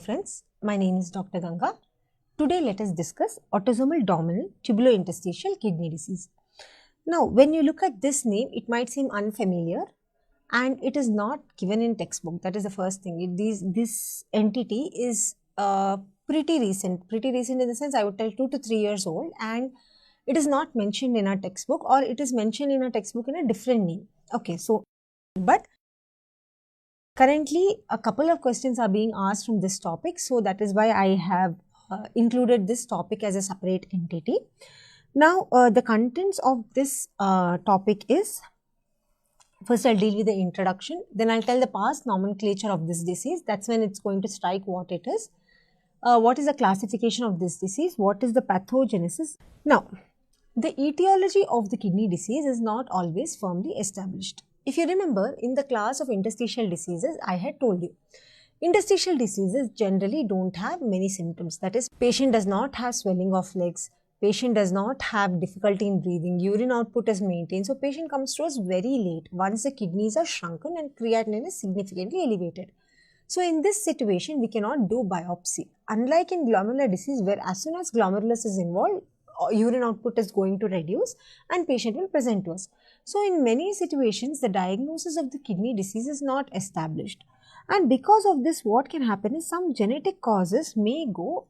friends, my name is Dr. Ganga. Today let us discuss autosomal dominant tubulointerstitial kidney disease. Now when you look at this name, it might seem unfamiliar and it is not given in textbook. That is the first thing. This entity is pretty recent in the sense I would tell 2 to 3 years old, and it is not mentioned in our textbook, or it is mentioned in a textbook in a different name. Okay, so but currently, a couple of questions are being asked from this topic, so that is why I have included this topic as a separate entity. Now, the contents of this topic is, first I'll deal with the introduction, then I'll tell the past nomenclature of this disease. That's when it's going to strike what it is. What is the classification of this disease? What is the pathogenesis? Now, the etiology of the kidney disease is not always firmly established. If you remember, in the class of interstitial diseases, I had told you, interstitial diseases generally don't have many symptoms. That is, patient does not have swelling of legs, patient does not have difficulty in breathing, urine output is maintained. So, patient comes to us very late once the kidneys are shrunken and creatinine is significantly elevated. So, in this situation, we cannot do biopsy. Unlike in glomerular disease, where as soon as glomerulus is involved, urine output is going to reduce and patient will present to us. So, in many situations, the diagnosis of the kidney disease is not established. And because of this, what can happen is some genetic causes may go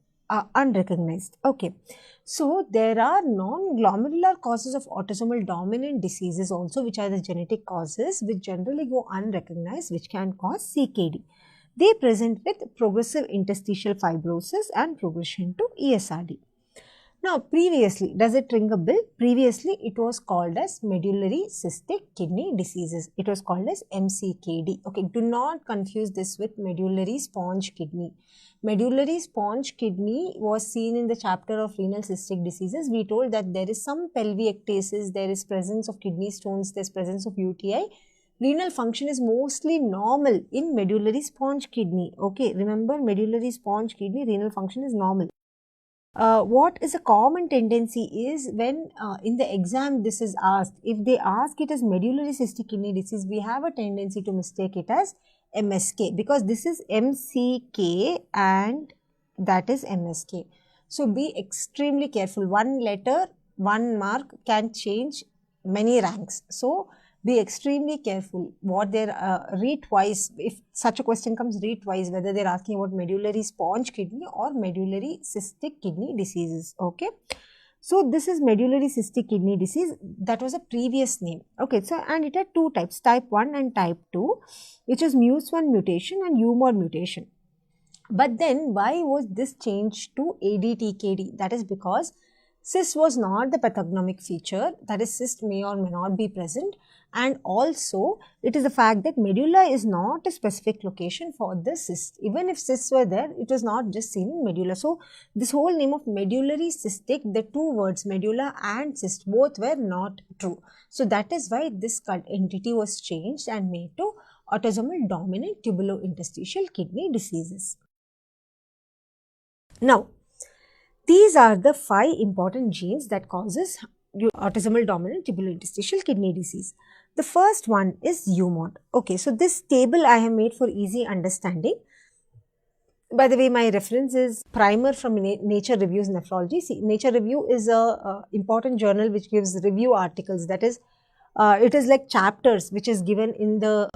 unrecognized. Okay. So, there are non-glomerular causes of autosomal dominant diseases also, which are the genetic causes which generally go unrecognized, which can cause CKD. They present with progressive interstitial fibrosis and progression to ESRD. Now, previously, does it ring a bell? Previously, it was called as medullary cystic kidney diseases. It was called as MCKD. Okay, do not confuse this with medullary sponge kidney. Medullary sponge kidney was seen in the chapter of renal cystic diseases. We told that there is some pelviectasis, there is presence of kidney stones, there is presence of UTI. Renal function is mostly normal in medullary sponge kidney. Okay, remember, medullary sponge kidney, renal function is normal. What is a common tendency is when in the exam this is asked, if they ask it as medullary cystic kidney disease, we have a tendency to mistake it as MSK, because this is MCK and that is MSK. So, be extremely careful. One letter, one mark can change many ranks. So, be extremely careful what they read twice. If such a question comes, read twice whether they are asking about medullary sponge kidney or medullary cystic kidney diseases. Okay. So, this is medullary cystic kidney disease. That was a previous name. Okay. So, and it had two types, type 1 and type 2, which is MUS1 mutation and UMOD mutation. But then why was this changed to ADTKD? That is because cyst was not the pathognomic feature, that is, cyst may or may not be present, and also it is the fact that medulla is not a specific location for the cyst. Even if cysts were there, it was not just seen in medulla. So, this whole name of medullary cystic, the two words medulla and cyst both were not true. So, that is why this entity was changed and made to autosomal dominant tubulointerstitial kidney diseases. Now, these are the 5 important genes that causes autosomal dominant tubulointerstitial kidney disease. The first one is UMOD. Okay, so this table I have made for easy understanding. By the way, my reference is primer from Nature Reviews Nephrology. See, Nature Review is a important journal which gives review articles. That is, it is like chapters which is given in the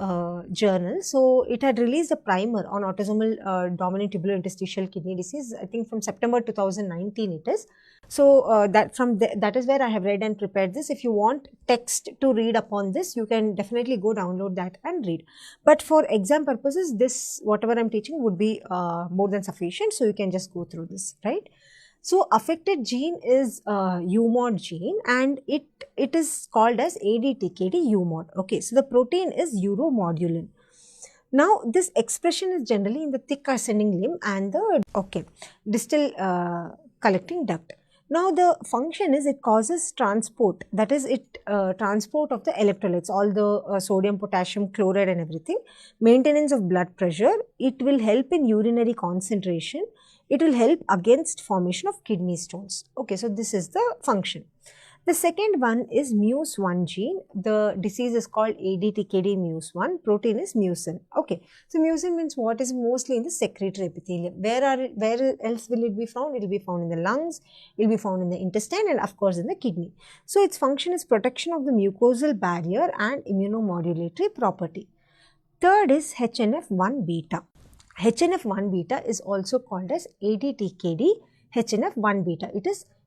journal. So, it had released a primer on autosomal dominant tubulointerstitial kidney disease, I think from September 2019 it is. So, that is where I have read and prepared this. If you want text to read upon this, you can definitely go download that and read. But for exam purposes, this whatever I am teaching would be more than sufficient. So, you can just go through this, right? So, affected gene is UMOD gene, and it is called as ADTKD UMOD. Okay, so the protein is uromodulin. Now, this expression is generally in the thick ascending limb and the distal collecting duct. Now, the function is it causes transport, that is transport of the electrolytes, all the sodium, potassium, chloride and everything, maintenance of blood pressure, it will help in urinary concentration, it will help against formation of kidney stones. Okay, so this is the function. The second one is MUS1 gene. The disease is called ADTKD MUS1. Protein is mucin. Okay. So mucin means what? Is mostly in the secretory epithelium. Where else will it be found? It will be found in the lungs, it will be found in the intestine, and of course in the kidney. So its function is protection of the mucosal barrier and immunomodulatory property. Third is HNF1 beta. HNF1 beta is also called as ADTKD HNF1 beta.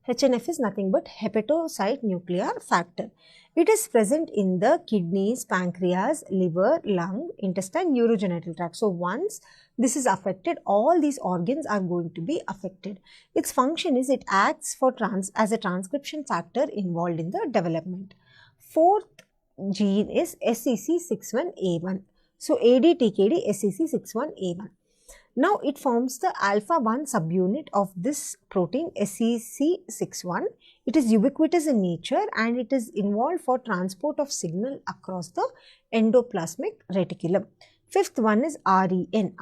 HNF is nothing but hepatocyte nuclear factor. It is present in the kidneys, pancreas, liver, lung, intestine, urogenital tract. So once this is affected, all these organs are going to be affected. Its function is it acts as a transcription factor involved in the development. Fourth gene is SEC61A1. So ADTKD SEC61A1. Now it forms the alpha 1 subunit of this protein SEC61. It is ubiquitous in nature and it is involved for transport of signal across the endoplasmic reticulum. Fifth one is REN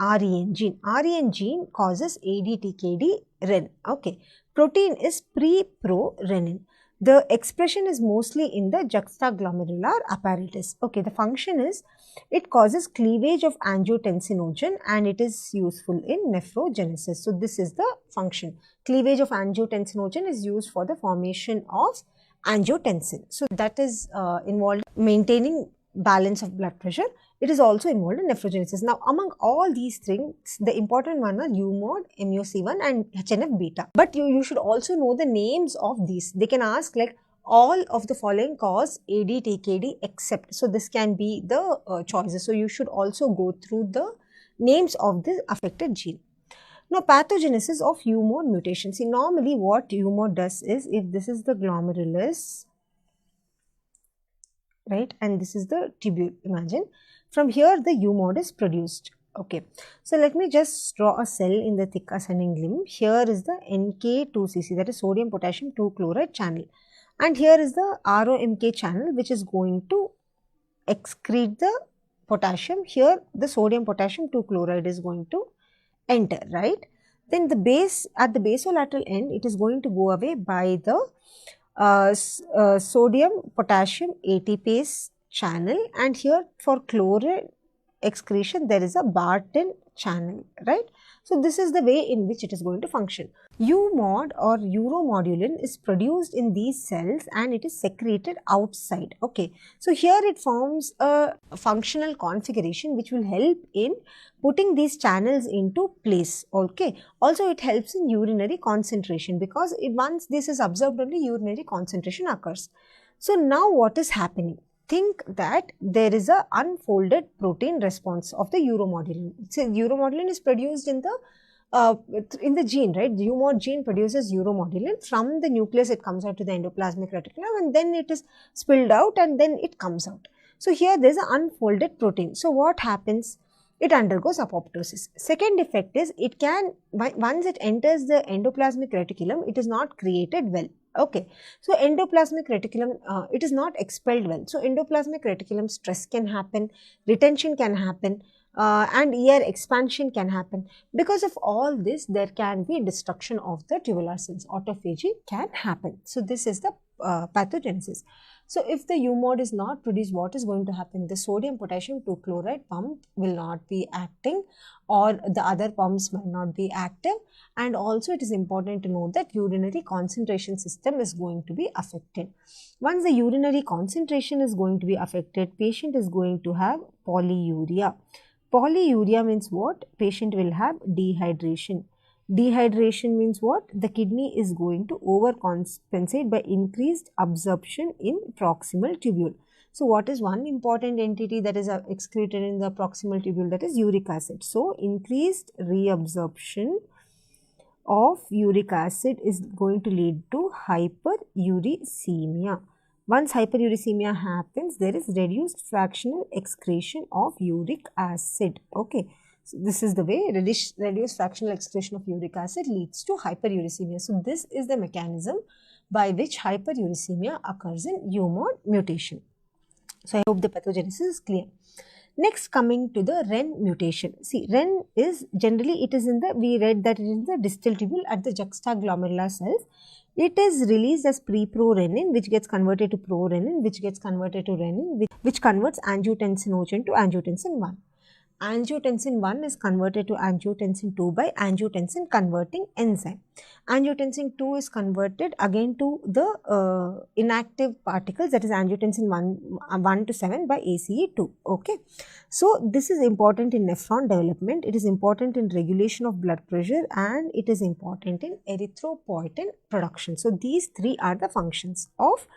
gene. REN gene causes ADTKD REN. Okay. Protein is pre-pro-renin. The expression is mostly in the juxtaglomerular apparatus. Okay, the function is it causes cleavage of angiotensinogen and it is useful in nephrogenesis. So this is the function. Cleavage of angiotensinogen is used for the formation of angiotensin. So that is involved in maintaining balance of blood pressure. It is also involved in nephrogenesis. Now, among all these things, the important one are UMOD, MUC1 and HNF beta. But you should also know the names of these. They can ask like all of the following cause ADTKD except. So, this can be the choices. So, you should also go through the names of the affected gene. Now, pathogenesis of UMOD mutation. See, normally what UMOD does is, if this is the glomerulus, right, and this is the tubule, imagine. From here, the UMOD is produced. Okay. So, let me just draw a cell in the thick ascending limb. Here is the NK2CC, that is sodium potassium 2 chloride channel. And here is the ROMK channel, which is going to excrete the potassium. Here, the sodium potassium 2 chloride is going to enter, right. Then the base, at the basolateral end, it is going to go away by the sodium potassium ATPase channel, and here for chloride excretion there is a Barton channel, right. So this is the way in which it is going to function. UMOD or uromodulin is produced in these cells and it is secreted outside. Okay, so here it forms a functional configuration which will help in putting these channels into place. Okay, also it helps in urinary concentration because once this is absorbed only urinary concentration occurs. So now what is happening? Think that there is a unfolded protein response of the uromodulin. So uromodulin is produced in the gene, right? The UMOD gene produces uromodulin. From the nucleus, it comes out to the endoplasmic reticulum and then it is spilled out and then it comes out. So here there is an unfolded protein. So what happens? It undergoes apoptosis. Second effect is it can, once it enters the endoplasmic reticulum, it is not created well. Okay, so endoplasmic reticulum, it is not expelled well. So endoplasmic reticulum stress can happen, retention can happen, and ER expansion can happen. Because of all this, there can be destruction of the tubular cells. Autophagy can happen. So this is the pathogenesis. So if the UMOD is not produced, what is going to happen? The sodium potassium 2 chloride pump will not be acting, or the other pumps might not be active. And also it is important to note that urinary concentration system is going to be affected. Once the urinary concentration is going to be affected, patient is going to have polyuria. Polyuria means what? Patient will have dehydration. Dehydration means what? The kidney is going to overcompensate by increased absorption in proximal tubule. So what is one important entity that is excreted in the proximal tubule? That is uric acid. So increased reabsorption of uric acid is going to lead to hyperuricemia. Once hyperuricemia happens, there is reduced fractional excretion of uric acid. Okay. So this is the way reduced fractional excretion of uric acid leads to hyperuricemia. So this is the mechanism by which hyperuricemia occurs in UMOD mutation. So I hope the pathogenesis is clear. Next, coming to the REN mutation. See, REN is generally, it is in the, we read that it is in the distal tubule at the juxtaglomerular cells. It is released as preprorenin, which gets converted to prorenin, which gets converted to renin, which converts angiotensinogen to angiotensin 1. Angiotensin 1 is converted to angiotensin 2 by angiotensin converting enzyme. Angiotensin 2 is converted again to the inactive particles, that is angiotensin 1 to 7 by ACE2. Okay. So, this is important in nephron development, it is important in regulation of blood pressure, and it is important in erythropoietin production. So, these three are the functions of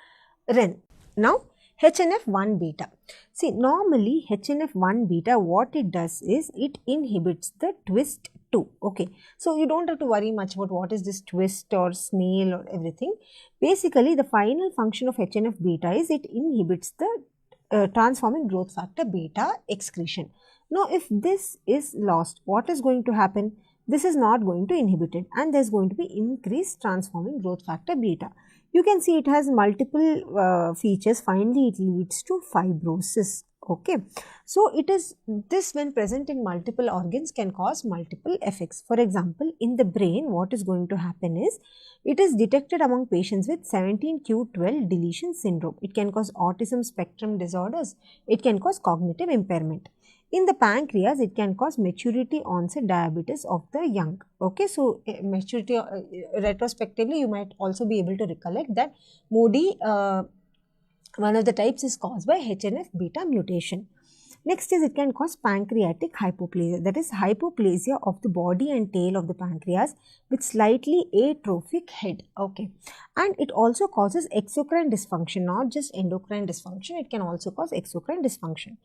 REN. Now, HNF1 beta. See, normally HNF1 beta, what it does is it inhibits the twist 2. Okay. So, you don't have to worry much about what is this twist or snail or everything. Basically, the final function of HNF beta is it inhibits the transforming growth factor beta excretion. Now, if this is lost, what is going to happen? This is not going to inhibit it, and there is going to be increased transforming growth factor beta. You can see it has multiple features. Finally, it leads to fibrosis. Okay. So, it is this, when present in multiple organs, can cause multiple effects. For example, in the brain, what is going to happen is, it is detected among patients with 17q12 deletion syndrome. It can cause autism spectrum disorders. It can cause cognitive impairment. In the pancreas, it can cause maturity onset diabetes of the young. Okay, so maturity, retrospectively, you might also be able to recollect that MODY, one of the types, is caused by HNF beta mutation. Next is, it can cause pancreatic hypoplasia, that is hypoplasia of the body and tail of the pancreas with slightly atrophic head. Okay, and it also causes exocrine dysfunction, not just endocrine dysfunction, it can also cause exocrine dysfunction.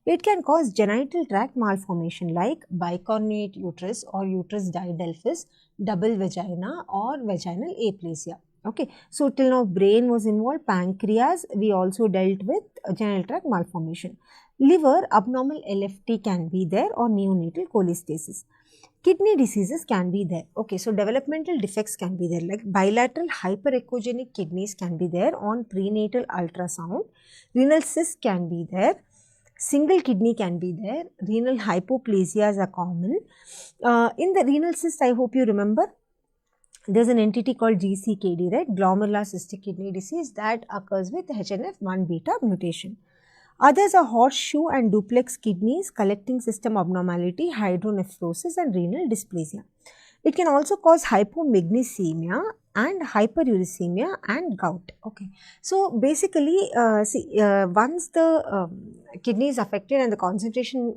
It can cause genital tract malformation like bicornuate uterus or uterus didelphys, double vagina or vaginal aplasia. Okay, so till now brain was involved, pancreas, we also dealt with genital tract malformation. Liver, abnormal LFT can be there, or neonatal cholestasis. Kidney diseases can be there. Okay, so developmental defects can be there, like bilateral hyperechogenic kidneys can be there on prenatal ultrasound. Renal cysts can be there. Single kidney can be there. Renal hypoplasias are common. In the renal cyst, I hope you remember, there is an entity called GCKD, right? Glomerular cystic kidney disease, that occurs with HNF1 beta mutation. Others are horseshoe and duplex kidneys, collecting system abnormality, hydronephrosis, and renal dysplasia. It can also cause hypomagnesemia and hyperuricemia and gout. Okay, so basically, once the kidney is affected and the concentration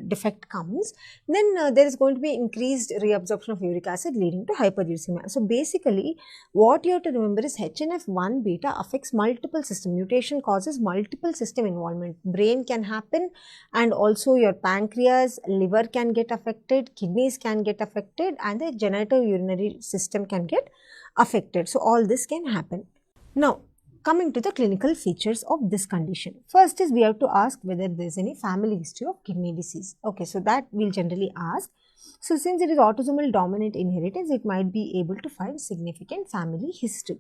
defect comes, then there is going to be increased reabsorption of uric acid, leading to hyperuricemia. So basically, what you have to remember is HNF1 beta affects multiple system. Mutation causes multiple system involvement. Brain can happen, and also your pancreas, liver can get affected, kidneys can get affected, and the genitourinary system can get affected. So, all this can happen. Now, coming to the clinical features of this condition. First is, we have to ask whether there is any family history of kidney disease. Okay, so that we will generally ask. So, since it is autosomal dominant inheritance, it might be able to find significant family history.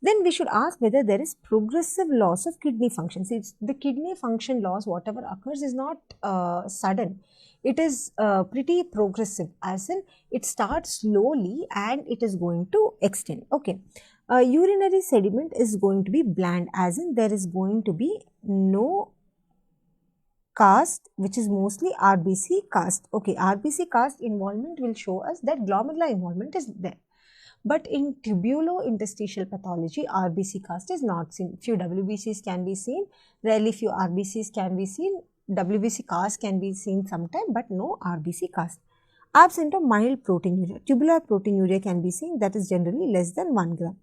Then we should ask whether there is progressive loss of kidney function. See, the kidney function loss, whatever occurs, is not sudden. It is pretty progressive, as in it starts slowly and it is going to extend. Okay. Urinary sediment is going to be bland, as in there is going to be no cast, which is mostly RBC cast. Okay, RBC cast involvement will show us that glomerular involvement is there. But in tubulointerstitial pathology, RBC cast is not seen. Few WBCs can be seen, rarely few RBCs can be seen. WBC cast can be seen sometime, but no RBC cast. Absent of mild proteinuria, tubular proteinuria can be seen, that is generally less than 1 gram.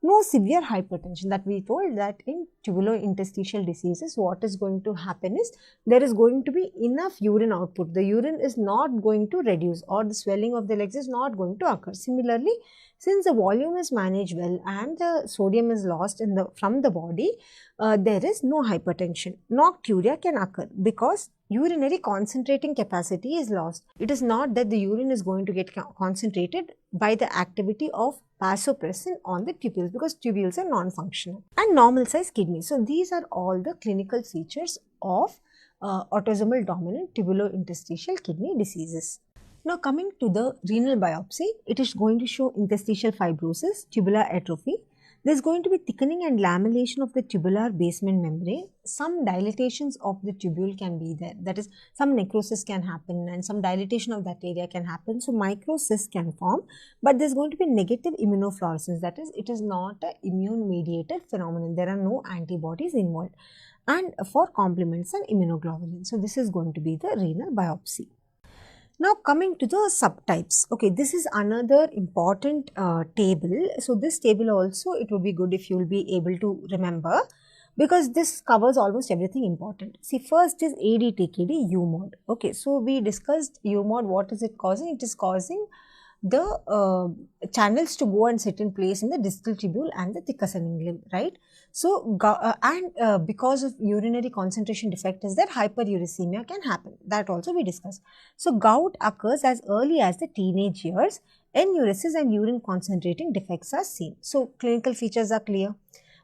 No severe hypertension, that we told that in tubulointerstitial diseases, what is going to happen is there is going to be enough urine output. The urine is not going to reduce, or the swelling of the legs is not going to occur. Similarly, since the volume is managed well and the sodium is lost from the body, there is no hypertension. Nocturia can occur because urinary concentrating capacity is lost. It is not that the urine is going to get concentrated by the activity of vasopressin on the tubules, because tubules are non-functional. And normal size kidney. So, these are all the clinical features of autosomal dominant tubulointerstitial kidney diseases. Now coming to the renal biopsy, it is going to show interstitial fibrosis, tubular atrophy. There is going to be thickening and lamination of the tubular basement membrane. Some dilatations of the tubule can be there. That is, some necrosis can happen and some dilatation of that area can happen. So, microcysts can form, but there is going to be negative immunofluorescence. That is, it is not an immune mediated phenomenon. There are no antibodies involved. And for complements and immunoglobulin. So, this is going to be the renal biopsy. Now coming to the subtypes, okay, this is another important table. So this table also, it would be good if you will be able to remember, because this covers almost everything important. See, first is ADTKD U mode. Okay, so we discussed U mode. What is it causing? It is causing the channels to go and sit in place in the distal tubule and the thick ascending limb, right? So, because of urinary concentration defect is that hyperuricemia can happen. That also we discussed. So, gout occurs as early as the teenage years. Enuresis and urine concentrating defects are seen. So, clinical features are clear.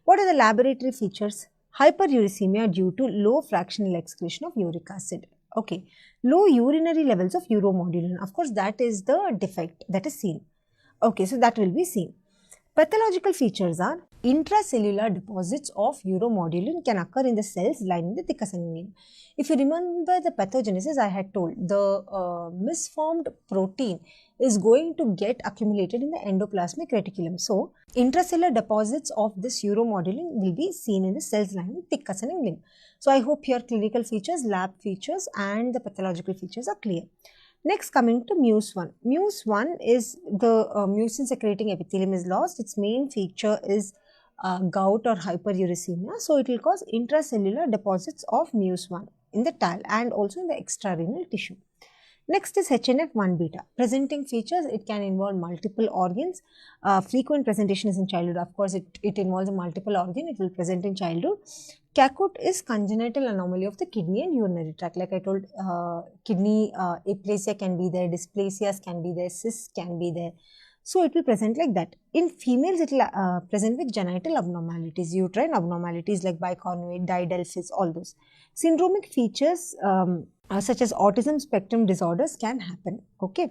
What are the laboratory features? Hyperuricemia due to low fractional excretion of uric acid. Okay, low urinary levels of uromodulin. Of course, that is the defect that is seen. Okay, so that will be seen. Pathological features are intracellular deposits of uromodulin can occur in the cells lining the thick ascending limb. If you remember the pathogenesis, I had told the misformed protein is going to get accumulated in the endoplasmic reticulum. So, intracellular deposits of this uromodulin will be seen in the cells lining the thick ascending limb. So, I hope your clinical features, lab features and the pathological features are clear. Next, coming to MUS1. MUS1 is the mucin secreting epithelium is lost. Its main feature is gout or hyperuricemia. So, it will cause intracellular deposits of MUS1 in the tal and also in the extrarenal tissue. Next is HNF1 beta. Presenting features, it can involve multiple organs. Frequent presentation is in childhood. Of course, it involves a multiple organ. It will present in childhood. Cacot is congenital anomaly of the kidney and urinary tract. Like I told, kidney aplasia can be there, dysplasias can be there, cysts can be there. So, it will present like that. In females, it will present with genital abnormalities, uterine abnormalities like bicornuate, didelphys, all those. Syndromic features such as autism spectrum disorders can happen. Okay,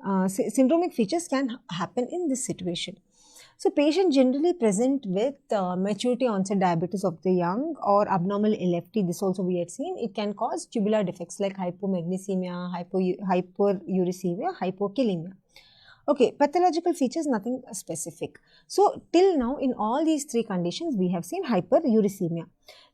syndromic features can happen in this situation. So, patients generally present with maturity onset diabetes of the young or abnormal LFT. This also we had seen. It can cause tubular defects like hypomagnesemia, hyperuricemia, hypokalemia. Okay, pathological features, nothing specific. So, till now in all these three conditions, we have seen hyperuricemia.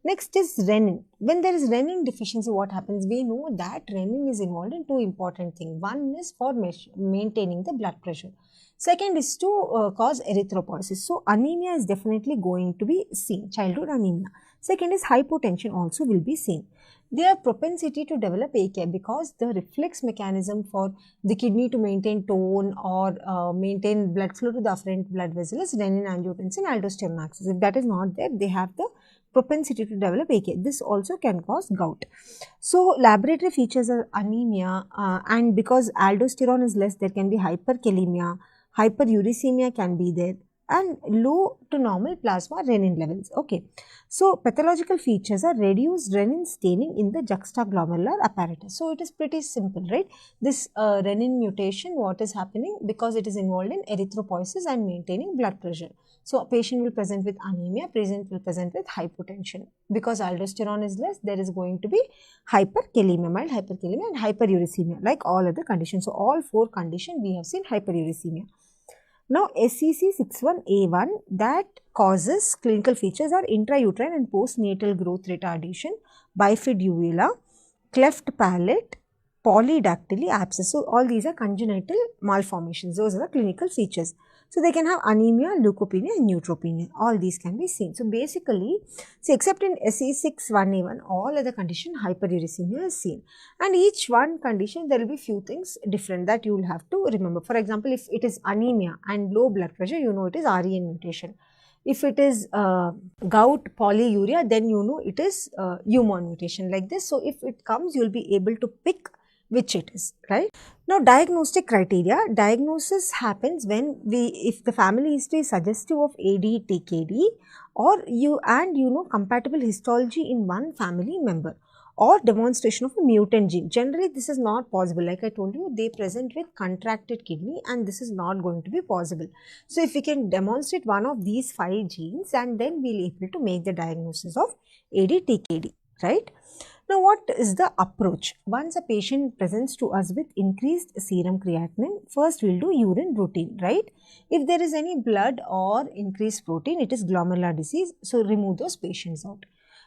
Next is renin. When there is renin deficiency, what happens? We know that renin is involved in two important things. One is for maintaining the blood pressure. Second is to cause erythropoiesis. So, anemia is definitely going to be seen, childhood anemia. Second is hypotension also will be seen. Their propensity to develop AKI because the reflex mechanism for the kidney to maintain tone or maintain blood flow to the afferent blood vessel is renin, angiotensin, aldosterone axis. If that is not there, they have the propensity to develop AKI. This also can cause gout. So, laboratory features are anemia and because aldosterone is less, there can be hyperkalemia, hyperuricemia can be there and low to normal plasma renin levels. Okay. So, pathological features are reduced renin staining in the juxtaglomerular apparatus. So, it is pretty simple, right? This renin mutation, what is happening? Because it is involved in erythropoiesis and maintaining blood pressure. So, a patient will present with anemia, patient will present with hypotension. Because aldosterone is less, there is going to be hyperkalemia, mild hyperkalemia and hyperuricemia like all other conditions. So, all four conditions we have seen hyperuricemia. Now, SEC61A1 that causes clinical features are intrauterine and postnatal growth retardation, bifid uvula, cleft palate, polydactyly, abscess. So, all these are congenital malformations. Those are the clinical features. So, they can have anemia, leukopenia and neutropenia. All these can be seen. So, basically, see, except in SE61A1, all other condition hyperuricemia is seen. And each one condition, there will be few things different that you will have to remember. For example, if it is anemia and low blood pressure, you know it is REN mutation. If it is gout, polyuria, then you know it is UMON mutation like this. So, if it comes, you will be able to pick which it is, right? Now, diagnostic criteria. Diagnosis happens when if the family history is suggestive of AD-TKD or compatible histology in one family member, or demonstration of a mutant gene. Generally, this is not possible. Like I told you, they present with contracted kidney and this is not going to be possible. So, if we can demonstrate one of these 5 genes and then we'll be able to make the diagnosis of ADTKD, right? Now, what is the approach? Once a patient presents to us with increased serum creatinine, first we'll do urine routine, right? If there is any blood or increased protein, it is glomerular disease. So, remove those patients out.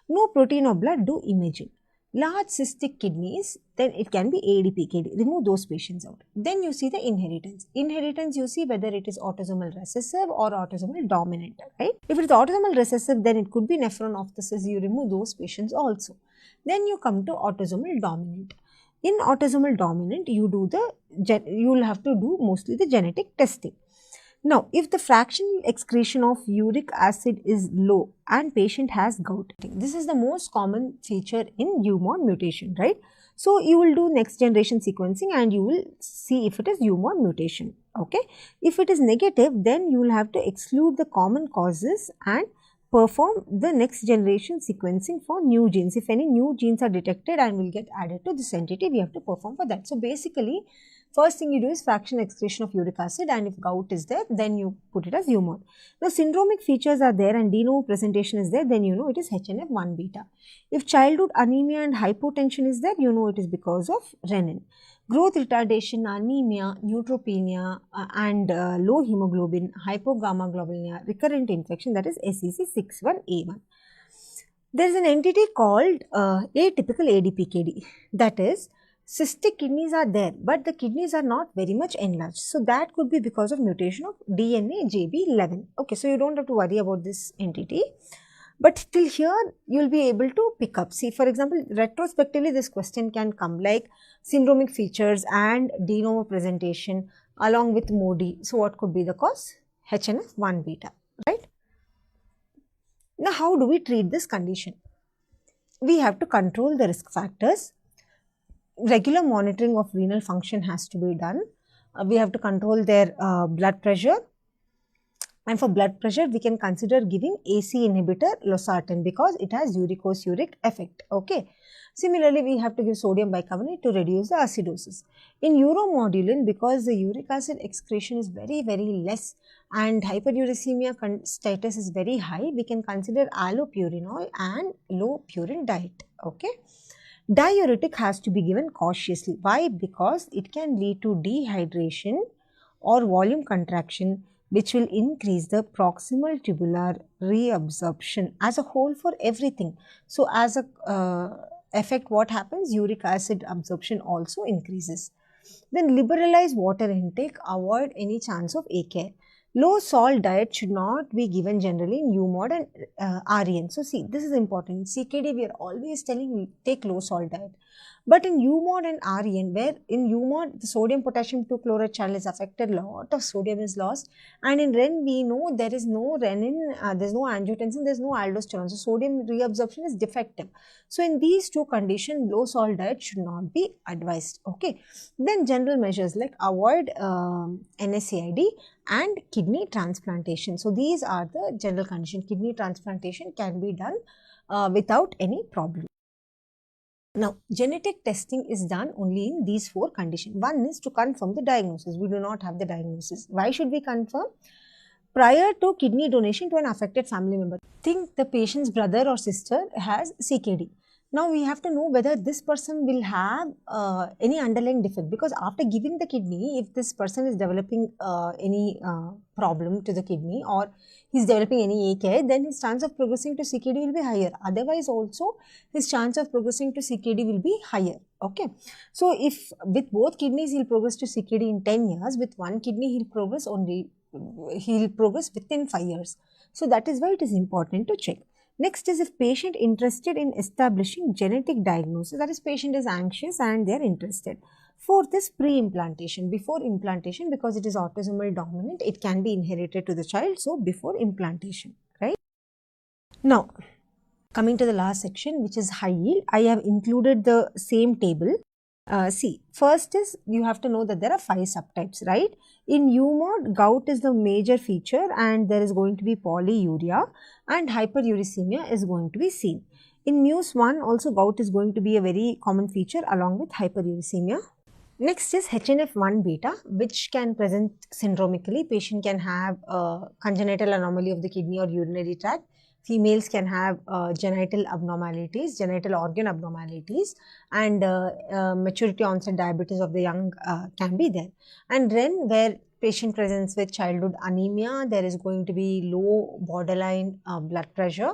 No protein or blood, do imaging. Large cystic kidneys, then it can be ADPKD. Remove those patients out. Then you see the inheritance. Inheritance, you see whether it is autosomal recessive or autosomal dominant, right? If it is autosomal recessive, then it could be nephronophthisis. You remove those patients also. Then you come to autosomal dominant. In autosomal dominant, you will have to do mostly the genetic testing. Now, if the fractional excretion of uric acid is low and patient has gout, this is the most common feature in UMOD mutation, right? So, you will do next generation sequencing and you will see if it is UMOD mutation, okay? If it is negative, then you will have to exclude the common causes and perform the next generation sequencing for new genes. If any new genes are detected and will get added to this entity, we have to perform for that. So, basically, first thing you do is fractional excretion of uric acid, and if gout is there, then you put it as UMOD. Now, syndromic features are there and de novo presentation is there, then you know it is HNF1 beta. If childhood anemia and hypotension is there, you know it is because of renin. Growth retardation, anemia, neutropenia and low hemoglobin, hypogammaglobulinemia, recurrent infection, that is SEC61A1. There is an entity called atypical ADPKD, that is cystic kidneys are there, but the kidneys are not very much enlarged. So, that could be because of mutation of DNA JB11. Okay, so you don't have to worry about this entity. But till here, you will be able to pick up. See, for example, retrospectively, this question can come like syndromic features and de novo presentation along with MODY. So, what could be the cause? HNF1 beta, right? Now, how do we treat this condition? We have to control the risk factors. Regular monitoring of renal function has to be done. We have to control their blood pressure. And for blood pressure, we can consider giving AC inhibitor losartan because it has uricose-uric effect. Okay. Similarly, we have to give sodium bicarbonate to reduce the acidosis. In uromodulin, because the uric acid excretion is very, very less and hyperuricemia status is very high, we can consider allopurinol and low purine diet. Okay. Diuretic has to be given cautiously. Why? Because it can lead to dehydration or volume contraction, which will increase the proximal tubular reabsorption as a whole for everything. So, as a effect, what happens? Uric acid absorption also increases. Then liberalize water intake, avoid any chance of AKI. Low salt diet should not be given generally in UMOD and REN. So, see, this is important. CKD, we are always telling take low salt diet. But in UMOD and REN, where in UMOD, the sodium potassium 2 chloride channel is affected, lot of sodium is lost. And in REN, we know there is no renin, there is no angiotensin, there is no aldosterone. So, sodium reabsorption is defective. So, in these two conditions, low salt diet should not be advised. Okay. Then general measures like avoid NSAID and kidney transplantation. So, these are the general conditions. Kidney transplantation can be done without any problem. Now, genetic testing is done only in these 4 conditions. One is to confirm the diagnosis. We do not have the diagnosis. Why should we confirm? Prior to kidney donation to an affected family member, think the patient's brother or sister has CKD. Now, we have to know whether this person will have any underlying defect, because after giving the kidney, if this person is developing any problem to the kidney or he is developing any AKI, then his chance of progressing to CKD will be higher. Otherwise, also his chance of progressing to CKD will be higher. Okay. So, if with both kidneys he will progress to CKD in 10 years, with one kidney he will progress within 5 years. So, that is why it is important to check. Next is if patient interested in establishing genetic diagnosis, that is patient is anxious and they are interested. Fourth is pre-implantation, before implantation, because it is autosomal dominant, it can be inherited to the child. So, before implantation, right? Now, coming to the last section, which is high yield, I have included the same table. See, first is you have to know that there are 5 subtypes, right? In UMOD, gout is the major feature and there is going to be polyuria and hyperuricemia is going to be seen. In Muse1 also gout is going to be a very common feature along with hyperuricemia. Next is HNF1 beta, which can present syndromically. Patient can have congenital anomaly of the kidney or urinary tract. Females can have genital abnormalities, genital organ abnormalities, and maturity onset diabetes of the young can be there. And REN, where patient presents with childhood anemia, there is going to be low borderline blood pressure,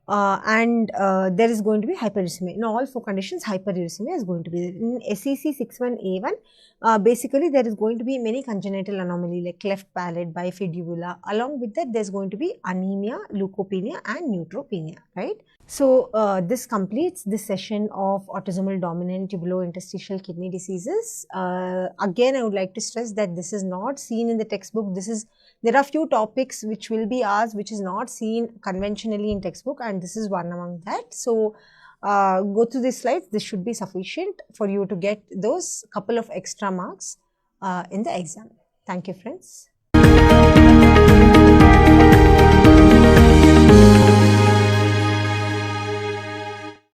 and there is going to be hyperuricemia. In all four conditions, hyperuricemia is going to be there. In SEC 61A1, basically there is going to be many congenital anomaly like cleft palate, bifidula. Along with that, there is going to be anemia, leukopenia, and neutropenia, right? So, this completes this session of autosomal dominant tubulointerstitial kidney diseases. Again, I would like to stress that this is not seen in the textbook. There are few topics which will be asked, which is not seen conventionally in textbook, and this is one among that. So, go through these slides. This should be sufficient for you to get those couple of extra marks in the exam. Thank you, friends.